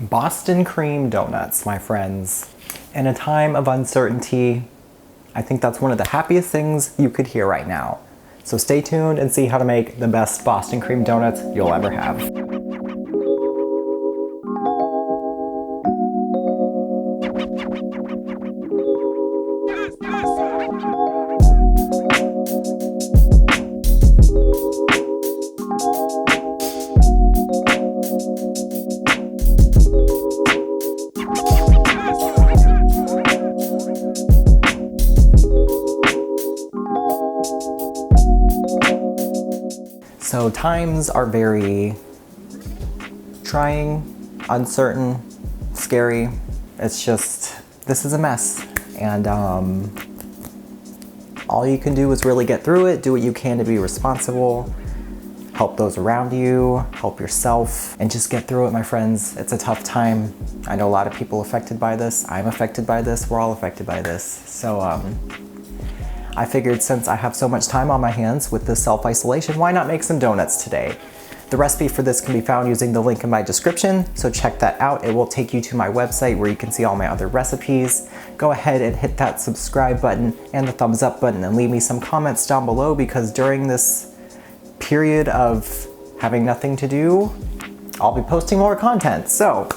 Boston cream donuts, my friends. In a time of uncertainty, I think that's one of the happiest things you could hear right now. So stay tuned and see how to make the best Boston cream donuts you'll ever have. So times are very trying, uncertain, scary. It's just, this is a mess. And all you can do is really get through it, do what you can to be responsible, help those around you, help yourself, and just get through it, my friends. It's a tough time. I know a lot of people affected by this. I'm affected by this. We're all affected by this. So I figured since I have so much time on my hands with this self-isolation, why not make some donuts today? The recipe for this can be found using the link in my description, so check that out. It will take you to my website where you can see all my other recipes. Go ahead and hit that subscribe button and the thumbs up button and leave me some comments down below, because during this period of having nothing to do, I'll be posting more content. So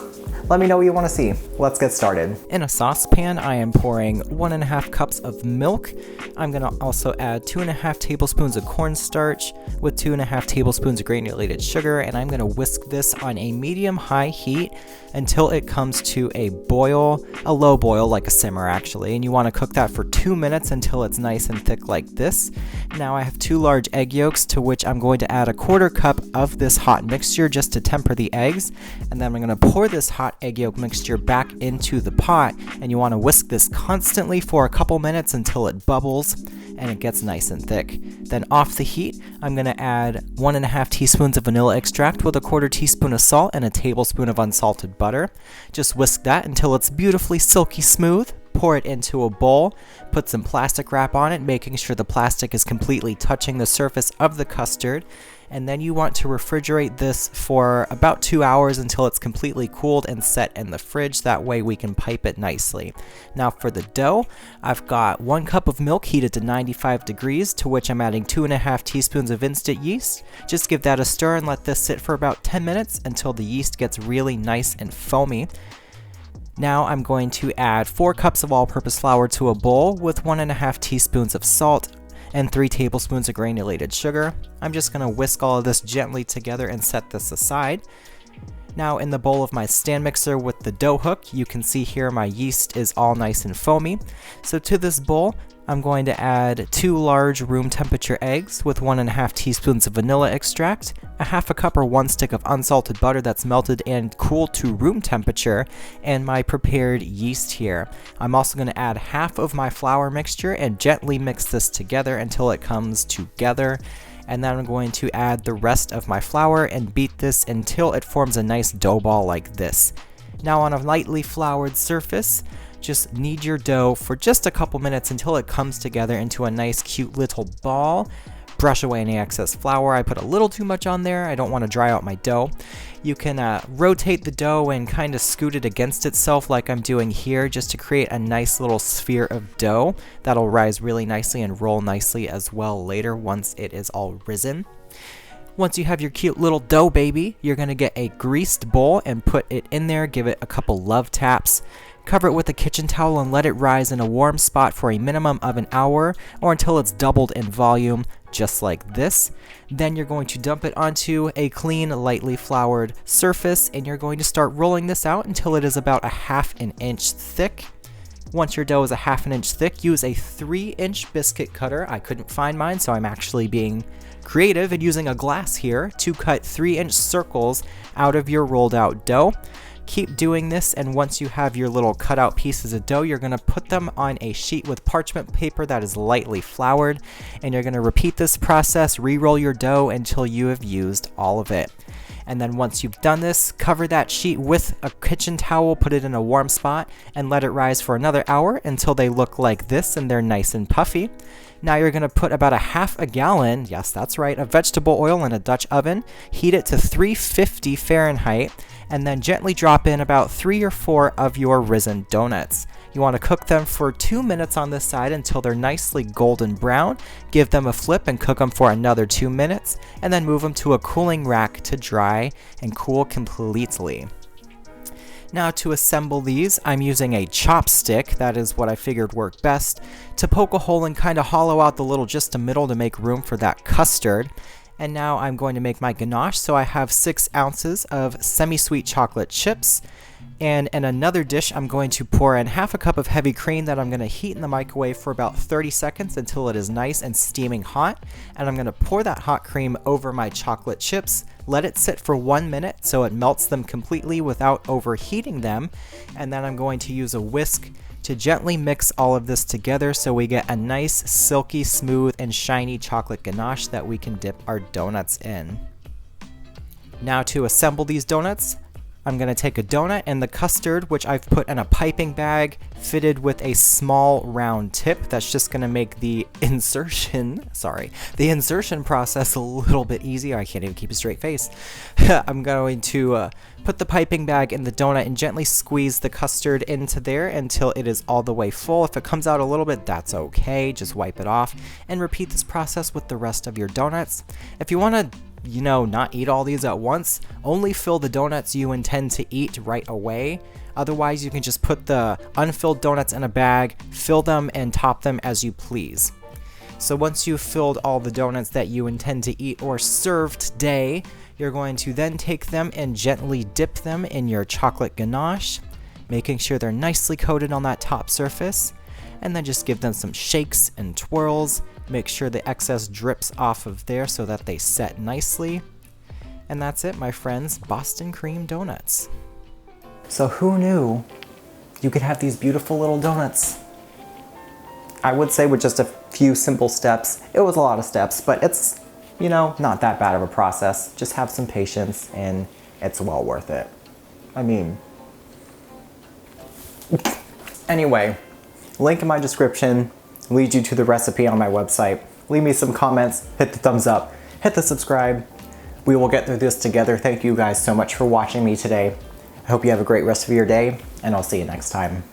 let me know what you want to see. Let's get started. In a saucepan, I am pouring 1.5 cups of milk. I'm gonna also add 2.5 tablespoons of cornstarch with 2.5 tablespoons of granulated sugar, and I'm gonna whisk this on a medium-high heat until it comes to a boil, a low boil, like a simmer actually, and you wanna cook that for 2 minutes until it's nice and thick like this. Now I have 2 large egg yolks, to which I'm going to add 1/4 cup of this hot mixture just to temper the eggs, and then I'm gonna pour this hot egg yolk mixture back into the pot, and you want to whisk this constantly for a couple minutes until it bubbles and it gets nice and thick. Then off the heat, I'm going to add 1.5 teaspoons of vanilla extract with 1/4 teaspoon of salt and a tablespoon of unsalted butter. Just whisk that until it's beautifully silky smooth. Pour it into a bowl, put some plastic wrap on it, making sure the plastic is completely touching the surface of the custard, and then you want to refrigerate this for about 2 hours until it's completely cooled and set in the fridge. That way we can pipe it nicely. Now for the dough, I've got 1 cup of milk heated to 95 degrees, to which I'm adding 2.5 teaspoons of instant yeast. Just give that a stir and let this sit for about 10 minutes until the yeast gets really nice and foamy. Now I'm going to add 4 cups of all-purpose flour to a bowl with 1.5 teaspoons of salt and 3 tablespoons of granulated sugar. I'm just going to whisk all of this gently together and set this aside. Now in the bowl of my stand mixer with the dough hook, you can see here my yeast is all nice and foamy. So to this bowl, I'm going to add 2 large room temperature eggs with 1.5 teaspoons of vanilla extract, 1/2 cup or 1 stick of unsalted butter that's melted and cooled to room temperature, and my prepared yeast here. I'm also going to add half of my flour mixture and gently mix this together until it comes together. And then I'm going to add the rest of my flour and beat this until it forms a nice dough ball like this. Now on a lightly floured surface, just knead your dough for just a couple minutes until it comes together into a nice cute little ball. Brush away any excess flour. I put a little too much on there. I don't want to dry out my dough. You can rotate the dough and kind of scoot it against itself like I'm doing here, just to create a nice little sphere of dough that'll rise really nicely and roll nicely as well later once it is all risen. Once you have your cute little dough baby, you're going to get a greased bowl and put it in there, give it a couple love taps. Cover it with a kitchen towel and let it rise in a warm spot for a minimum of an hour or until it's doubled in volume, just like this. Then you're going to dump it onto a clean, lightly floured surface, and you're going to start rolling this out until it is about 1/2 inch thick. Once your dough is 1/2 inch thick, use a 3-inch biscuit cutter. I couldn't find mine, so I'm actually being creative and using a glass here to cut 3-inch circles out of your rolled out dough. Keep doing this, and once you have your little cutout pieces of dough, you're going to put them on a sheet with parchment paper that is lightly floured, and you're going to repeat this process, re-roll your dough until you have used all of it. And then once you've done this, cover that sheet with a kitchen towel, put it in a warm spot, and let it rise for another hour until they look like this and they're nice and puffy. Now you're going to put about 1/2 gallon, yes that's right, of vegetable oil in a Dutch oven, heat it to 350 Fahrenheit, and then gently drop in about 3 or 4 of your risen donuts. You want to cook them for 2 minutes on this side until they're nicely golden brown. Give them a flip and cook them for another 2 minutes, and then move them to a cooling rack to dry and cool completely. Now to assemble these, I'm using a chopstick, that is what I figured worked best, to poke a hole and kind of hollow out the little just a middle to make room for that custard. And now I'm going to make my ganache, so I have 6 ounces of semi-sweet chocolate chips. And in another dish, I'm going to pour in half a cup of heavy cream that I'm going to heat in the microwave for about 30 seconds until it is nice and steaming hot. And I'm going to pour that hot cream over my chocolate chips, let it sit for 1 minute so it melts them completely without overheating them. And then I'm going to use a whisk to gently mix all of this together so we get a nice, silky, smooth, and shiny chocolate ganache that we can dip our donuts in. Now to assemble these donuts, I'm going to take a donut and the custard, which I've put in a piping bag fitted with a small round tip. That's just going to make the insertion process a little bit easier. I can't even keep a straight face. I'm going to put the piping bag in the donut and gently squeeze the custard into there until it is all the way full. If it comes out a little bit, that's okay. Just wipe it off and repeat this process with the rest of your donuts. If you want to not eat all these at once, only fill the donuts you intend to eat right away. Otherwise, you can just put the unfilled donuts in a bag, fill them, and top them as you please. So once you've filled all the donuts that you intend to eat or serve today, you're going to then take them and gently dip them in your chocolate ganache, making sure they're nicely coated on that top surface, and then just give them some shakes and twirls. Make sure the excess drips off of there so that they set nicely. And that's it, my friends, Boston cream donuts. So who knew you could have these beautiful little donuts? I would say with just a few simple steps. It was a lot of steps, but it's, not that bad of a process. Just have some patience and it's well worth it. I mean, anyway, link in my description leads you to the recipe on my website. Leave me some comments, hit the thumbs up, hit the subscribe. We will get through this together. Thank you guys so much for watching me today. I hope you have a great rest of your day, and I'll see you next time.